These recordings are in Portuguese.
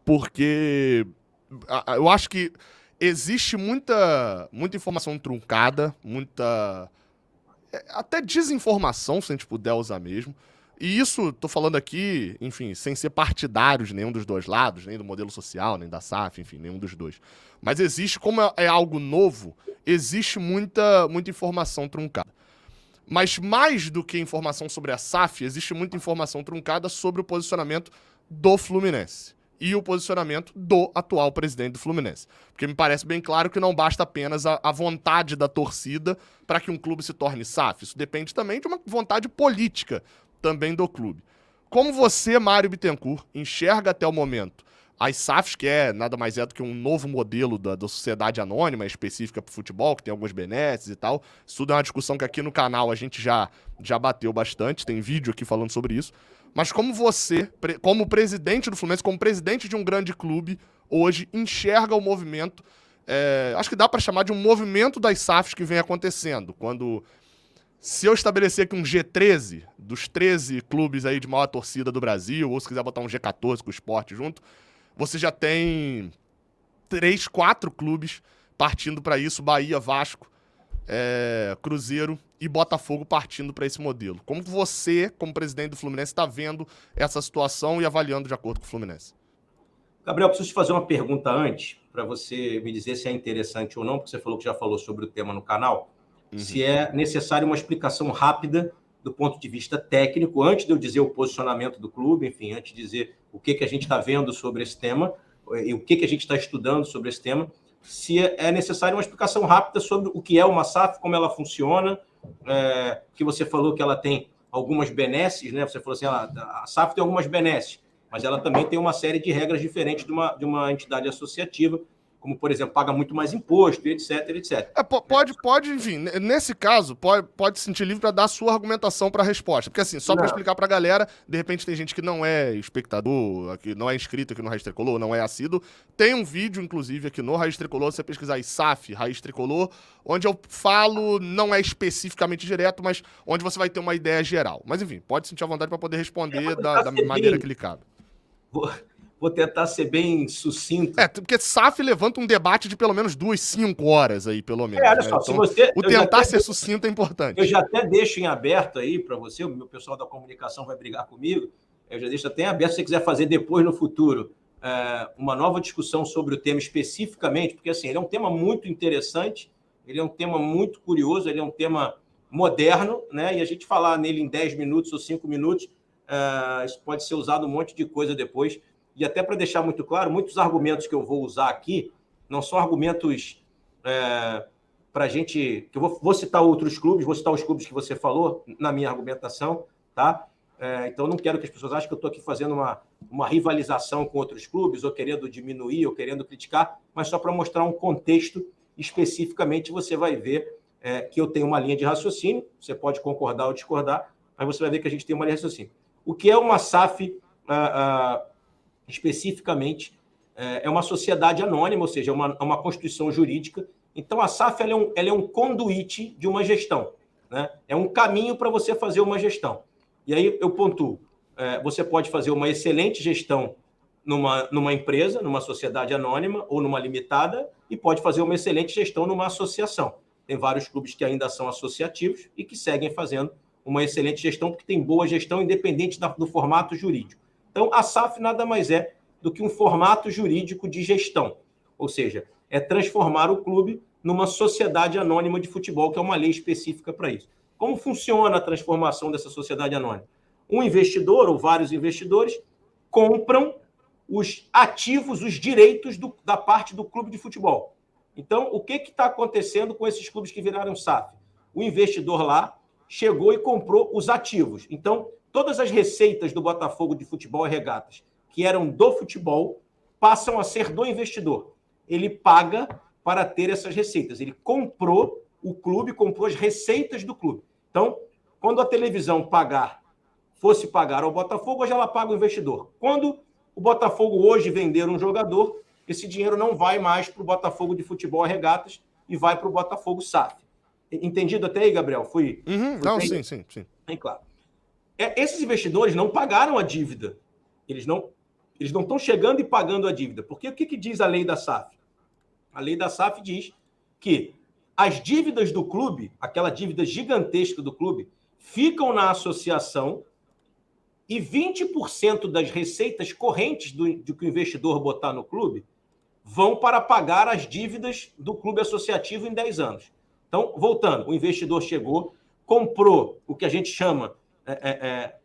porque eu acho que existe muita informação truncada, muita até desinformação, se a gente puder usar mesmo. E isso, tô falando aqui, enfim, sem ser partidário de nenhum dos dois lados, nem do modelo social, nem da SAF, enfim, nenhum dos dois. Mas existe, como é algo novo, existe muita informação truncada. Mas mais do que informação sobre a SAF, existe muita informação truncada sobre o posicionamento do Fluminense e o posicionamento do atual presidente do Fluminense. Porque me parece bem claro que não basta apenas a vontade da torcida para que um clube se torne SAF. Isso depende também de uma vontade política também do clube. Como você, Mário Bittencourt, enxerga até o momento as SAFs, que nada mais é do que um novo modelo da sociedade anônima específica para o futebol, que tem alguns benesses e tal. Isso tudo é uma discussão que aqui no canal a gente já bateu bastante, tem vídeo aqui falando sobre isso. Mas como você, como presidente do Fluminense, como presidente de um grande clube, hoje enxerga o movimento, acho que dá para chamar de um movimento das SAFs que vem acontecendo, quando... Se eu estabelecer aqui um G13, dos 13 clubes aí de maior torcida do Brasil, ou se quiser botar um G14 com o Sport junto, você já tem 3, 4 clubes partindo para isso, Bahia, Vasco, Cruzeiro e Botafogo partindo para esse modelo. Como você, como presidente do Fluminense, está vendo essa situação e avaliando de acordo com o Fluminense? Gabriel, preciso te fazer uma pergunta antes, para você me dizer se é interessante ou não, porque você falou que já falou sobre o tema no canal. Se é necessário uma explicação rápida do ponto de vista técnico, antes de eu dizer o posicionamento do clube, enfim, antes de dizer o que a gente está vendo sobre esse tema e o que a gente está estudando sobre esse tema, se é necessário uma explicação rápida sobre o que é uma SAF, como ela funciona, que você falou que ela tem algumas benesses, né? Você falou assim, a SAF tem algumas benesses, mas ela também tem uma série de regras diferentes de uma entidade associativa, como, por exemplo, paga muito mais imposto, etc, etc. Pode, enfim, nesse caso, pode se sentir livre para dar a sua argumentação para a resposta. Porque, assim, só para explicar para a galera, de repente tem gente que não é espectador, que não é inscrito aqui no Raiz Tricolor, não é assíduo. Tem um vídeo, inclusive, aqui no Raiz Tricolor, você pesquisar aí SAF, Raiz Tricolor, onde eu falo, não é especificamente direto, mas onde você vai ter uma ideia geral. Mas, enfim, pode sentir à vontade para poder responder da maneira que lhe cabe. Vou tentar ser bem sucinto. Porque SAF levanta um debate de pelo menos 2, 5 horas aí, pelo menos. Olha só, então, o tentar ser sucinto é importante. Eu já até deixo em aberto aí para você, o meu pessoal da comunicação vai brigar comigo, eu já deixo até em aberto se você quiser fazer depois no futuro uma nova discussão sobre o tema especificamente, porque assim, ele é um tema muito interessante, ele é um tema muito curioso, ele é um tema moderno, né? E a gente falar nele em 10 minutos ou 5 minutos, isso pode ser usado um monte de coisa depois. E até para deixar muito claro, muitos argumentos que eu vou usar aqui não são argumentos para a gente... que eu vou citar outros clubes, vou citar os clubes que você falou na minha argumentação, tá? Então, eu não quero que as pessoas achem que eu estou aqui fazendo uma rivalização com outros clubes, ou querendo diminuir, ou querendo criticar, mas só para mostrar um contexto especificamente, você vai ver que eu tenho uma linha de raciocínio, você pode concordar ou discordar, mas você vai ver que a gente tem uma linha de raciocínio. O que é uma SAF... especificamente, é uma sociedade anônima, ou seja, é uma constituição jurídica. Então, a SAF ela é um conduíte de uma gestão, né? É um caminho para você fazer uma gestão. E aí eu pontuo, você pode fazer uma excelente gestão numa empresa, numa sociedade anônima ou numa limitada, e pode fazer uma excelente gestão numa associação. Tem vários clubes que ainda são associativos e que seguem fazendo uma excelente gestão, porque tem boa gestão independente do formato jurídico. Então, a SAF nada mais é do que um formato jurídico de gestão, ou seja, é transformar o clube numa sociedade anônima de futebol, que é uma lei específica para isso. Como funciona a transformação dessa sociedade anônima? Um investidor ou vários investidores compram os ativos, os direitos da parte do clube de futebol. Então, o que está acontecendo com esses clubes que viraram SAF? O investidor lá chegou e comprou os ativos. Então, todas as receitas do Botafogo de futebol e regatas, que eram do futebol, passam a ser do investidor. Ele paga para ter essas receitas. Ele comprou o clube, comprou as receitas do clube. Então, quando a televisão fosse pagar ao Botafogo, hoje ela paga o investidor. Quando o Botafogo hoje vender um jogador, esse dinheiro não vai mais para o Botafogo de futebol e regatas e vai para o Botafogo SAF. Entendido até aí, Gabriel? Não, sim. Bem claro. Esses investidores não pagaram a dívida. Eles Eles não estão chegando e pagando a dívida. Porque o que diz a lei da SAF? A lei da SAF diz que as dívidas do clube, aquela dívida gigantesca do clube, ficam na associação e 20% das receitas correntes do que o investidor botar no clube vão para pagar as dívidas do clube associativo em 10 anos. Então, voltando, o investidor chegou, comprou o que a gente chama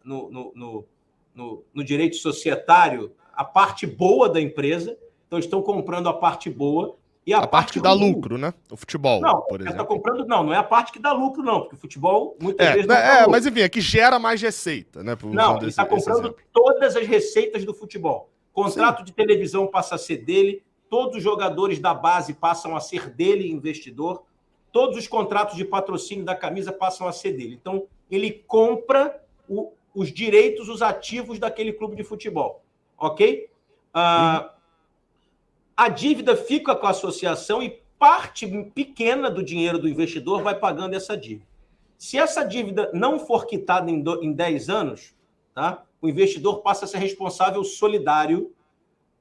no direito societário a parte boa da empresa. Então, estão comprando a parte boa e a parte que dá lucro, né? O futebol, não, por exemplo. Tá comprando, não é a parte que dá lucro, não, porque o futebol muitas vezes não dá lucro. Mas enfim, é que gera mais receita, né? Não, ele está comprando todas as receitas do futebol. Contrato de televisão passa a ser dele, todos os jogadores da base passam a ser dele, investidor, todos os contratos de patrocínio da camisa passam a ser dele. Então, ele compra os direitos, os ativos daquele clube de futebol, ok? A dívida fica com a associação e parte pequena do dinheiro do investidor vai pagando essa dívida. Se essa dívida não for quitada em 10 anos, tá? O investidor passa a ser responsável solidário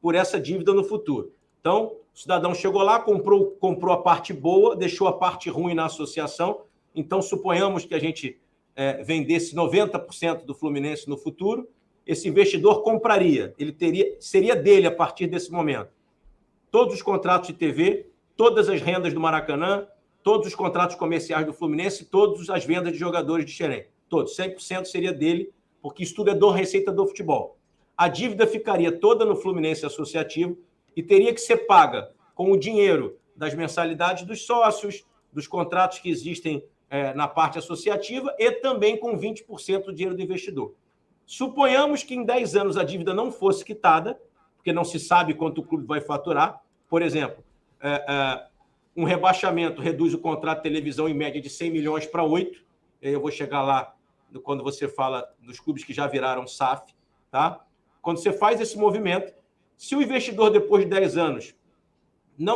por essa dívida no futuro. Então, o cidadão chegou lá, comprou a parte boa, deixou a parte ruim na associação. Então, suponhamos que a gente vendesse 90% do Fluminense no futuro, esse investidor compraria, seria dele a partir desse momento. Todos os contratos de TV, todas as rendas do Maracanã, todos os contratos comerciais do Fluminense, todas as vendas de jogadores de Xerém. Todos, 100% seria dele, porque isso tudo é receita do futebol. A dívida ficaria toda no Fluminense Associativo e teria que ser paga com o dinheiro das mensalidades dos sócios, dos contratos que existem na parte associativa e também com 20% do dinheiro do investidor. Suponhamos que em 10 anos a dívida não fosse quitada, porque não se sabe quanto o clube vai faturar. Por exemplo, um rebaixamento reduz o contrato de televisão em média de 100 milhões para 8. Eu vou chegar lá quando você fala dos clubes que já viraram SAF. Tá? Quando você faz esse movimento, se o investidor, depois de 10 anos,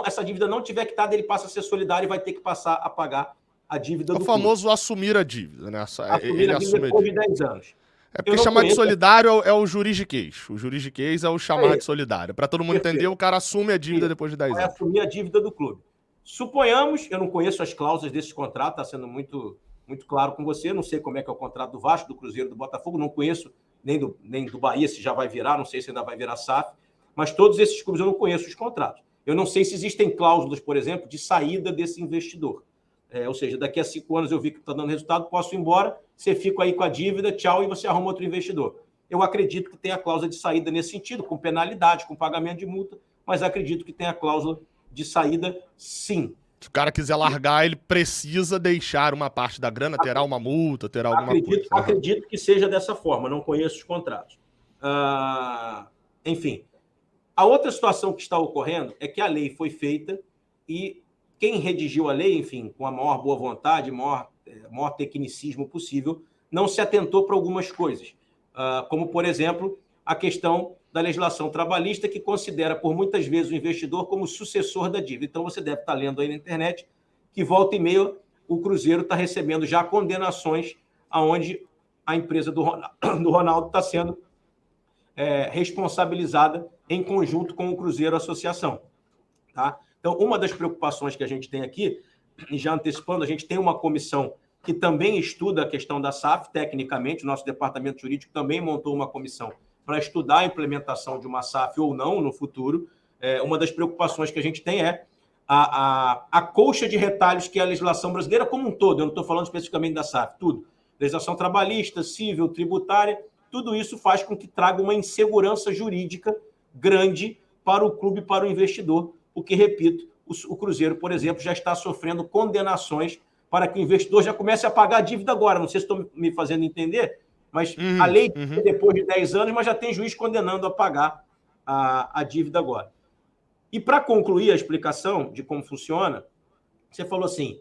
essa dívida não tiver quitada, ele passa a ser solidário e vai ter que passar a pagar a dívida do clube. O famoso assumir a dívida, né? Assumir a dívida depois de 10 anos. É porque chamar de solidário é o juridiquês. O juridiquês é o chamar de solidário. Para todo mundo entender, o cara assume a dívida depois de 10 anos. Vai assumir a dívida do clube. Suponhamos, eu não conheço as cláusulas desse contrato, está sendo muito, muito claro com você, não sei como é que é o contrato do Vasco, do Cruzeiro, do Botafogo, não conheço nem do Bahia, se já vai virar, não sei se ainda vai virar SAF, mas todos esses clubes eu não conheço os contratos. Eu não sei se existem cláusulas, por exemplo, de saída desse investidor. Ou seja, daqui a 5 anos eu vi que está dando resultado, posso ir embora, você fica aí com a dívida, tchau, e você arruma outro investidor. Eu acredito que tem a cláusula de saída nesse sentido, com penalidade, com pagamento de multa, mas acredito que tem a cláusula de saída, sim. Se o cara quiser largar, ele precisa deixar uma parte da grana, terá uma multa, terá alguma coisa. Acredito que seja dessa forma, não conheço os contratos. Enfim, a outra situação que está ocorrendo é que a lei foi feita e quem redigiu a lei, enfim, com a maior boa vontade, maior tecnicismo possível, não se atentou para algumas coisas, como, por exemplo, a questão da legislação trabalhista, que considera, por muitas vezes, o investidor como sucessor da dívida. Então, você deve estar lendo aí na internet que, volta e meia, o Cruzeiro está recebendo já condenações aonde a empresa do Ronaldo está sendo responsabilizada em conjunto com o Cruzeiro Associação. Tá? Então, uma das preocupações que a gente tem aqui, e já antecipando, a gente tem uma comissão que também estuda a questão da SAF, tecnicamente, o nosso departamento jurídico também montou uma comissão para estudar a implementação de uma SAF ou não no futuro. Uma das preocupações que a gente tem é a colcha de retalhos que é a legislação brasileira como um todo, eu não estou falando especificamente da SAF, tudo. Legislação trabalhista, civil, tributária, tudo isso faz com que traga uma insegurança jurídica grande para o clube, para o investidor, porque, repito, o Cruzeiro, por exemplo, já está sofrendo condenações para que o investidor já comece a pagar a dívida agora. Não sei se estou me fazendo entender, mas a lei depois de 10 anos, mas já tem juiz condenando a pagar a dívida agora. E para concluir a explicação de como funciona, você falou assim,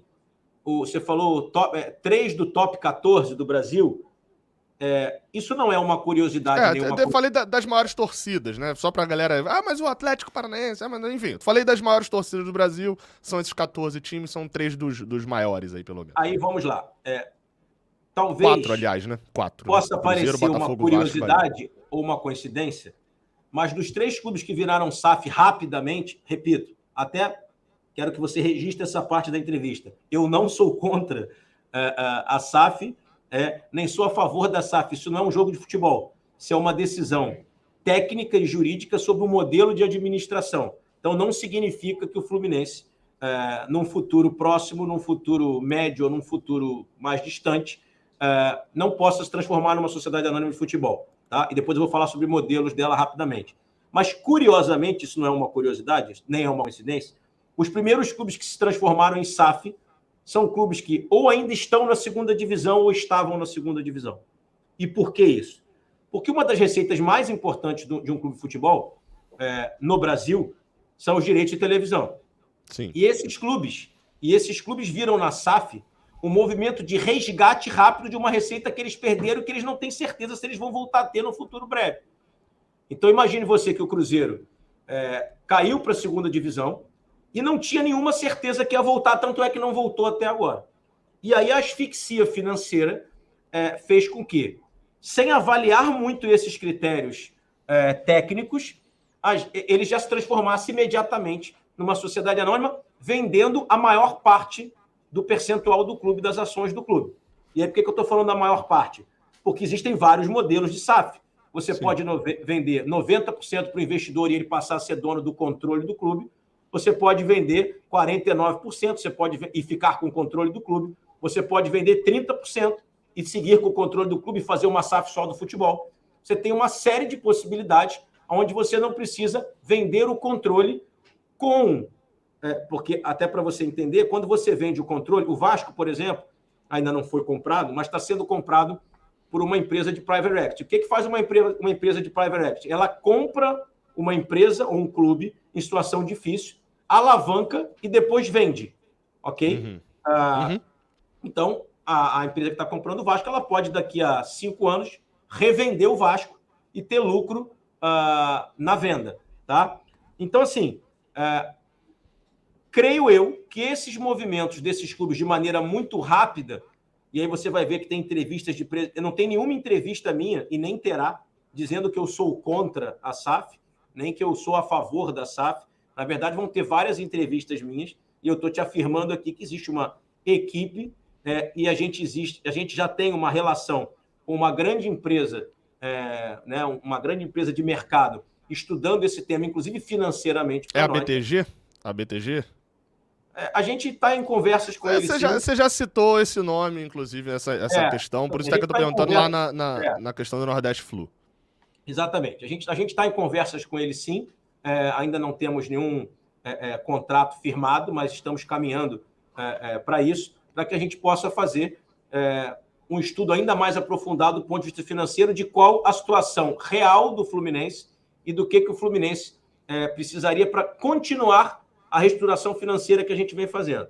você falou 3 do top 14 do Brasil. Isso não é uma curiosidade nenhuma. Eu falei das maiores torcidas, né? Só pra galera... mas o Atlético Paranaense... mas enfim, eu falei das maiores torcidas do Brasil, são esses 14 times, são 3 dos maiores aí, pelo menos. Aí, vamos lá. Talvez... 4, aliás, né? 4. Possa parecer uma curiosidade ou uma coincidência, mas dos 3 clubes que viraram SAF rapidamente, repito, até quero que você registre essa parte da entrevista. Eu não sou contra a SAF, nem sou a favor da SAF. Isso não é um jogo de futebol. Isso é uma decisão técnica e jurídica sobre o modelo de administração. Então, não significa que o Fluminense, num futuro próximo, num futuro médio ou num futuro mais distante, não possa se transformar numa sociedade anônima de futebol. Tá? E depois eu vou falar sobre modelos dela rapidamente. Mas, curiosamente, isso não é uma curiosidade, nem é uma coincidência, os primeiros clubes que se transformaram em SAF são clubes que ou ainda estão na segunda divisão ou estavam na segunda divisão. E por que isso? Porque uma das receitas mais importantes de um clube de futebol no Brasil são os direitos de televisão. Sim. E esses clubes viram na SAF um movimento de resgate rápido de uma receita que eles perderam e que eles não têm certeza se eles vão voltar a ter no futuro breve. Então, imagine você que o Cruzeiro caiu para a segunda divisão e não tinha nenhuma certeza que ia voltar, tanto é que não voltou até agora. E aí a asfixia financeira fez com que, sem avaliar muito esses critérios técnicos, ele já se transformasse imediatamente numa sociedade anônima, vendendo a maior parte do percentual do clube, das ações do clube. E aí, por que eu estou falando da maior parte? Porque existem vários modelos de SAF. Você Sim. pode vender 90% para o investidor e ele passar a ser dono do controle do clube. Você pode vender 49%, você pode e ficar com o controle do clube. Você pode vender 30% e seguir com o controle do clube e fazer uma SAF só do futebol. Você tem uma série de possibilidades onde você não precisa vender o controle porque, até para você entender, quando você vende o controle, o Vasco, por exemplo, ainda não foi comprado, mas está sendo comprado por uma empresa de private equity. O que faz uma empresa de private equity? Ela compra uma empresa ou um clube em situação difícil, alavanca e depois vende. Ok? Então, a empresa que está comprando o Vasco, ela pode, daqui a 5 anos, revender o Vasco e ter lucro na venda. Tá? Então, assim, creio eu que esses movimentos desses clubes, de maneira muito rápida, e aí você vai ver que tem entrevistas de... Não tem nenhuma entrevista minha, e nem terá, dizendo que eu sou contra a SAF, nem que eu sou a favor da SAF. Na verdade, vão ter várias entrevistas minhas, e eu estou te afirmando aqui que existe uma equipe, e a gente já tem uma relação com uma grande empresa, uma grande empresa de mercado, estudando esse tema, inclusive financeiramente. É a BTG? A BTG? A gente está em conversas com eles. Você já citou esse nome, inclusive, essa questão, por isso que eu estou perguntando lá na questão do Nordeste Flu. Exatamente. A gente está em conversas com eles, sim. Ainda não temos nenhum contrato firmado, mas estamos caminhando para isso, para que a gente possa fazer um estudo ainda mais aprofundado do ponto de vista financeiro de qual a situação real do Fluminense e do que o Fluminense precisaria para continuar a reestruturação financeira que a gente vem fazendo.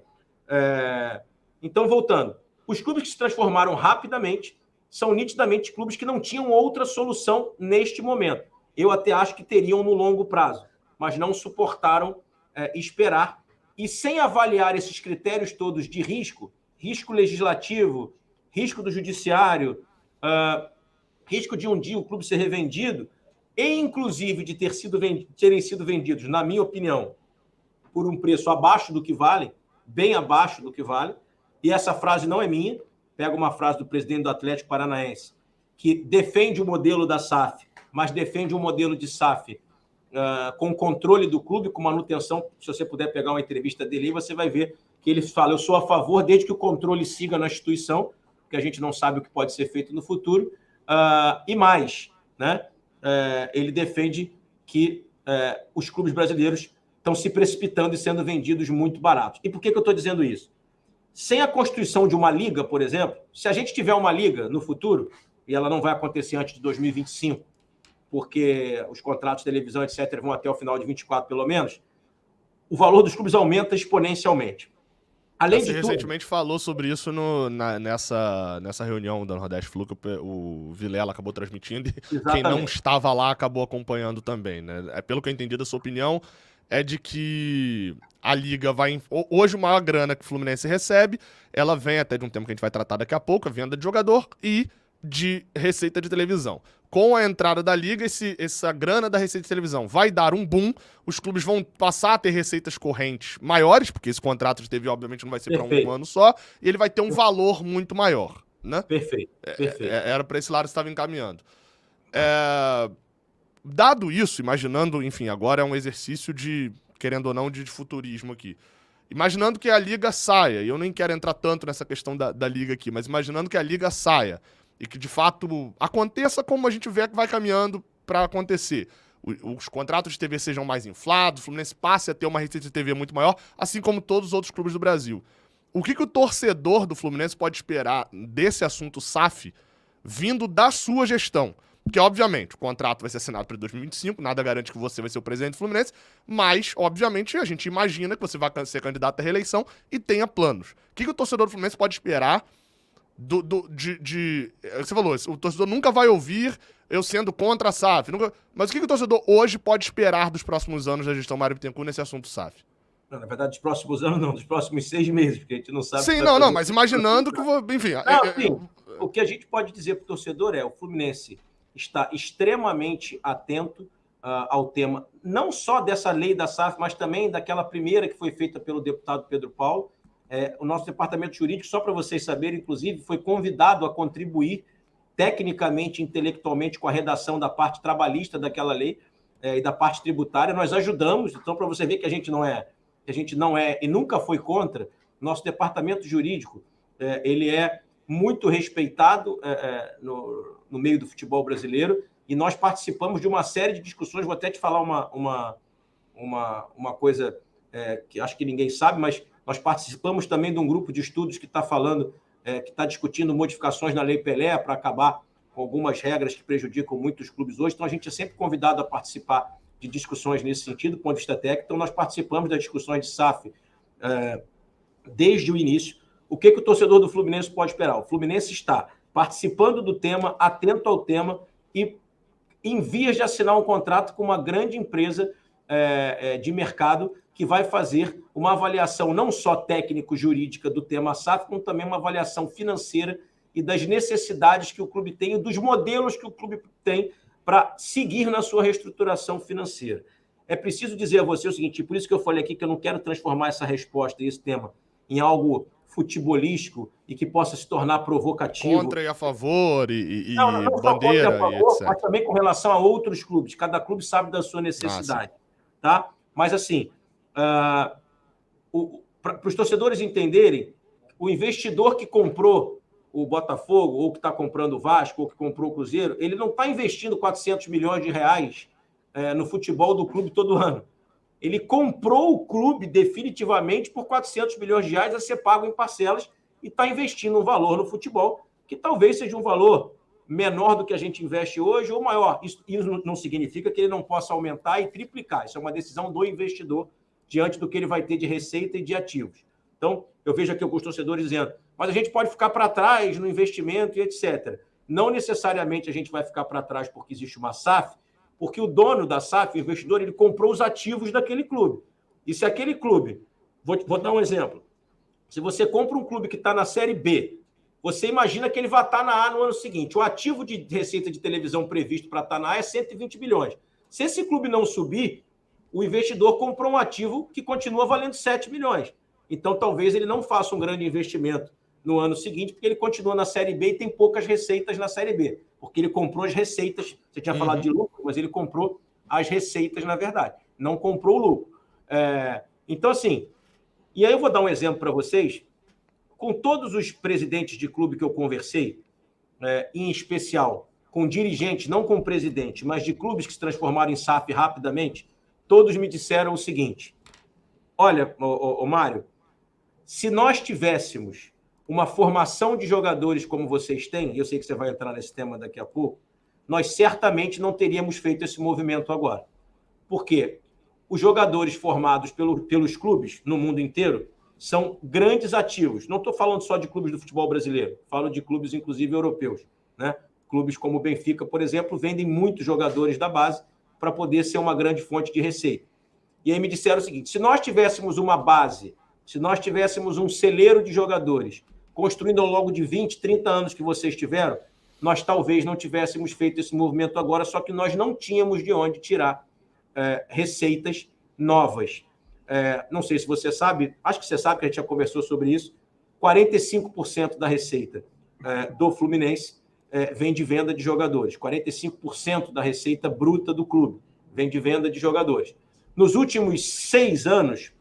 Então, voltando, os clubes que se transformaram rapidamente são nitidamente clubes que não tinham outra solução neste momento. Eu até acho que teriam no longo prazo, mas não suportaram esperar. E sem avaliar esses critérios todos de risco legislativo, risco do judiciário, risco de um dia o clube ser revendido, e inclusive de terem sido vendidos, na minha opinião, por um preço abaixo do que vale, bem abaixo do que vale, e essa frase não é minha, pega uma frase do presidente do Atlético Paranaense, que defende o modelo da SAF, mas defende um modelo de SAF com controle do clube, com manutenção. Se você puder pegar uma entrevista dele, você vai ver que ele fala: eu sou a favor desde que o controle siga na instituição, porque a gente não sabe o que pode ser feito no futuro, e mais, né? Ele defende que os clubes brasileiros estão se precipitando e sendo vendidos muito baratos. E por que eu estou dizendo isso? Sem a constituição de uma liga, por exemplo, se a gente tiver uma liga no futuro, e ela não vai acontecer antes de 2025, porque os contratos de televisão, etc., vão até o final de 24, pelo menos, o valor dos clubes aumenta exponencialmente. Além de recentemente falou sobre isso nessa reunião da Nordeste Flu, que o Vilela acabou transmitindo, e quem não estava lá acabou acompanhando também, né? Pelo que eu entendi da sua opinião, é de que a Liga vai... Hoje, a maior grana que o Fluminense recebe, ela vem até de um tema que a gente vai tratar daqui a pouco, a venda de jogador, e de receita de televisão. Com a entrada da liga, essa grana da receita de televisão vai dar um boom, os clubes vão passar a ter receitas correntes maiores, porque esse contrato de TV, obviamente, não vai ser para um ano só, e ele vai ter um valor muito maior, né? Perfeito. Era para esse lado que estava encaminhando. Dado isso, imaginando, enfim, agora é um exercício de, querendo ou não, de futurismo aqui. Imaginando que a liga saia, e eu nem quero entrar tanto nessa questão da liga aqui, mas imaginando que a liga saia e que, de fato, aconteça como a gente vê que vai caminhando para acontecer. Os contratos de TV sejam mais inflados, o Fluminense passe a ter uma receita de TV muito maior, assim como todos os outros clubes do Brasil. O que o torcedor do Fluminense pode esperar desse assunto SAF vindo da sua gestão? Porque, obviamente, o contrato vai ser assinado para 2025, nada garante que você vai ser o presidente do Fluminense, mas, obviamente, a gente imagina que você vai ser candidato à reeleição e tenha planos. O que o torcedor do Fluminense pode esperar você falou, o torcedor nunca vai ouvir eu sendo contra a SAF. Mas o que o torcedor hoje pode esperar dos próximos anos da gestão Mário Bittencourt nesse assunto SAF? Não, na verdade, dos próximos anos não, dos próximos 6 meses, porque a gente não sabe... Sim, mas imaginando que... Enfim... O que a gente pode dizer para o torcedor o Fluminense está extremamente atento ao tema, não só dessa lei da SAF, mas também daquela primeira que foi feita pelo deputado Pedro Paulo. O nosso departamento jurídico, só para vocês saberem, inclusive, foi convidado a contribuir tecnicamente, intelectualmente, com a redação da parte trabalhista daquela lei e da parte tributária. Nós ajudamos, então, para você ver que a gente não é e nunca foi contra, nosso departamento jurídico, ele é muito respeitado no meio do futebol brasileiro, e nós participamos de uma série de discussões. Vou até te falar uma coisa que acho que ninguém sabe, mas nós participamos também de um grupo de estudos que está falando, que está discutindo modificações na Lei Pelé para acabar com algumas regras que prejudicam muitos clubes hoje. Então, a gente é sempre convidado a participar de discussões nesse sentido, do ponto de vista técnico. Então, nós participamos das discussões de SAF desde o início. O que o torcedor do Fluminense pode esperar? O Fluminense está participando do tema, atento ao tema e em vias de assinar um contrato com uma grande empresa de mercado que vai fazer uma avaliação não só técnico-jurídica do tema SAF, como também uma avaliação financeira e das necessidades que o clube tem e dos modelos que o clube tem para seguir na sua reestruturação financeira. É preciso dizer a você o seguinte, por isso que eu falei aqui que eu não quero transformar essa resposta e esse tema em algo futebolístico e que possa se tornar provocativo. Contra e a favor, e não bandeira, a favor, e etc. Mas também com relação a outros clubes. Cada clube sabe da sua necessidade. Tá? Mas, assim, para os torcedores entenderem, o investidor que comprou o Botafogo, ou que está comprando o Vasco, ou que comprou o Cruzeiro, ele não está investindo 400 milhões de reais no futebol do clube todo ano. Ele comprou o clube definitivamente por 400 milhões de reais a ser pago em parcelas e está investindo um valor no futebol que talvez seja um valor menor do que a gente investe hoje ou maior. Isso não significa que ele não possa aumentar e triplicar. Isso é uma decisão do investidor diante do que ele vai ter de receita e de ativos. Então, eu vejo aqui alguns torcedores dizendo, mas a gente pode ficar para trás no investimento e etc. Não necessariamente a gente vai ficar para trás porque existe uma SAF, porque o dono da SAF, o investidor, ele comprou os ativos daquele clube. E se aquele clube... Vou dar um exemplo. Se você compra um clube que está na Série B, você imagina que ele vai estar na A no ano seguinte. O ativo de receita de televisão previsto para estar na A é 120 bilhões. Se esse clube não subir, o investidor comprou um ativo que continua valendo 7 milhões. Então, talvez ele não faça um grande investimento no ano seguinte, porque ele continua na Série B e tem poucas receitas na Série B. Porque ele comprou as receitas. Você tinha falado de lucro, mas ele comprou as receitas, na verdade. Não comprou o lucro. Então, assim... E aí eu vou dar um exemplo para vocês. Com todos os presidentes de clube que eu conversei, em especial com dirigentes, não com presidente, mas de clubes que se transformaram em SAF rapidamente, todos me disseram o seguinte: olha, Mário, se nós tivéssemos uma formação de jogadores como vocês têm, e eu sei que você vai entrar nesse tema daqui a pouco, nós certamente não teríamos feito esse movimento agora. Por quê? Os jogadores formados pelos clubes no mundo inteiro são grandes ativos. Não estou falando só de clubes do futebol brasileiro, falo de clubes, inclusive, europeus. Né? Clubes como o Benfica, por exemplo, vendem muitos jogadores da base para poder ser uma grande fonte de receita. E aí me disseram o seguinte: se nós tivéssemos uma base, se nós tivéssemos um celeiro de jogadores, construindo ao longo de 20, 30 anos que vocês tiveram, nós talvez não tivéssemos feito esse movimento agora, só que nós não tínhamos de onde tirar receitas novas. Não sei se você sabe, acho que você sabe que a gente já conversou sobre isso, 45% da receita do Fluminense vem de venda de jogadores, 45% da receita bruta do clube vem de venda de jogadores. Nos últimos 6 anos,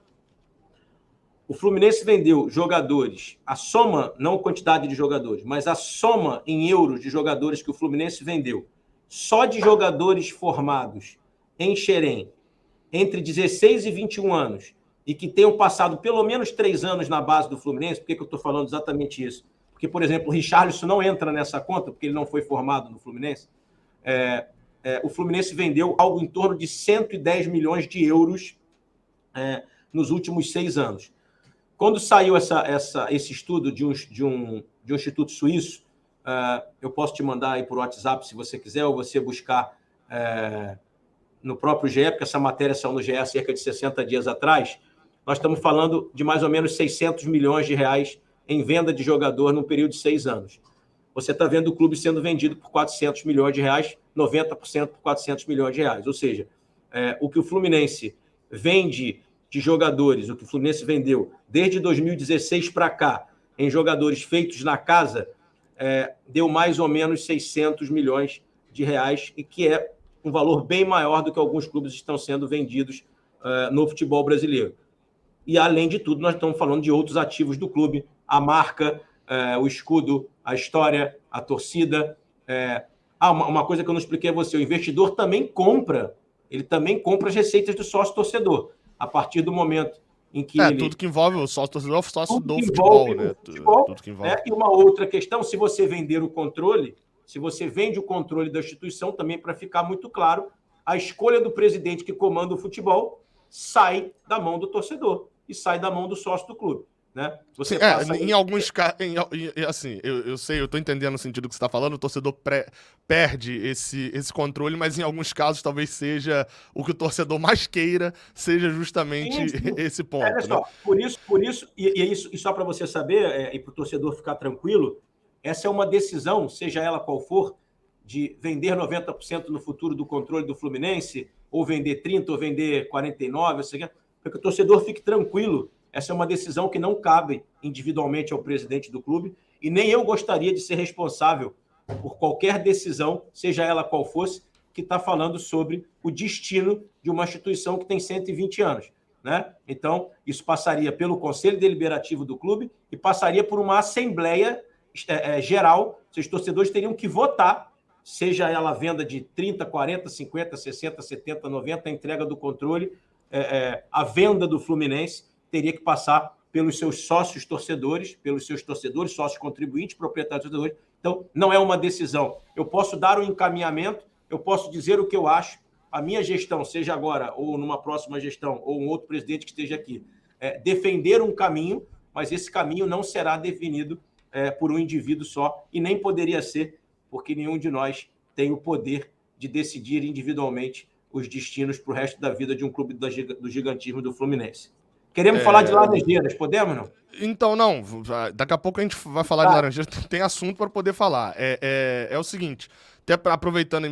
o Fluminense vendeu jogadores, a soma, não a quantidade de jogadores, mas a soma em euros de jogadores que o Fluminense vendeu, só de jogadores formados em Xerém, entre 16 e 21 anos, e que tenham passado pelo menos 3 anos na base do Fluminense. Por que eu estou falando exatamente isso? Porque, por exemplo, o Richarlison não entra nessa conta, porque ele não foi formado no Fluminense. O Fluminense vendeu algo em torno de 110 milhões de euros nos últimos 6 anos. Quando saiu esse estudo de um instituto suíço, eu posso te mandar aí por WhatsApp, se você quiser, ou você buscar no próprio GE, porque essa matéria saiu no GE há cerca de 60 dias atrás. Nós estamos falando de mais ou menos 600 milhões de reais em venda de jogador num período de 6 anos. Você está vendo o clube sendo vendido por 400 milhões de reais, 90% por 400 milhões de reais. Ou seja, o que o Fluminense vende de jogadores, o que o Fluminense vendeu desde 2016 para cá, em jogadores feitos na casa, deu mais ou menos 600 milhões de reais, e que é um valor bem maior do que alguns clubes estão sendo vendidos no futebol brasileiro. E, além de tudo, nós estamos falando de outros ativos do clube, a marca, o escudo, a história, a torcida. Uma coisa que eu não expliquei a você, o investidor também compra, ele também compra as receitas do sócio-torcedor. A partir do momento em que tudo que envolve o sócio-torcedor é o sócio do futebol, né? Tudo que envolve. E uma outra questão, se você vender o controle, se você vende o controle da instituição, também, para ficar muito claro, a escolha do presidente que comanda o futebol sai da mão do torcedor e sai da mão do sócio do clube. Né? Sim, em alguns casos, assim, eu sei, eu estou entendendo o sentido que você está falando, o torcedor perde esse controle, mas em alguns casos talvez seja o que o torcedor mais queira, seja justamente esse ponto. Olha só, né? por isso, e só para você saber, e para o torcedor ficar tranquilo, essa é uma decisão, seja ela qual for, de vender 90% no futuro do controle do Fluminense, ou vender 30%, ou vender 49%, para que o torcedor fique tranquilo. Essa é uma decisão que não cabe individualmente ao presidente do clube, e nem eu gostaria de ser responsável por qualquer decisão, seja ela qual fosse, que está falando sobre o destino de uma instituição que tem 120 anos. Né? Então, isso passaria pelo Conselho Deliberativo do clube e passaria por uma Assembleia Geral. Os torcedores teriam que votar, seja ela a venda de 30, 40, 50, 60, 70, 90, a entrega do controle, a venda do Fluminense, teria que passar pelos seus sócios torcedores, sócios contribuintes, proprietários torcedores. Então, não é uma decisão. Eu posso dar um encaminhamento, eu posso dizer o que eu acho. A minha gestão, seja agora ou numa próxima gestão, ou um outro presidente que esteja aqui, defender um caminho, mas esse caminho não será definido por um indivíduo só, e nem poderia ser, porque nenhum de nós tem o poder de decidir individualmente os destinos para o resto da vida de um clube do gigantismo do Fluminense. Queremos falar de Laranjeiras, podemos, não? Então, não. Daqui a pouco a gente vai falar de Laranjeiras. Tem assunto para poder falar. É o seguinte, até aproveitando,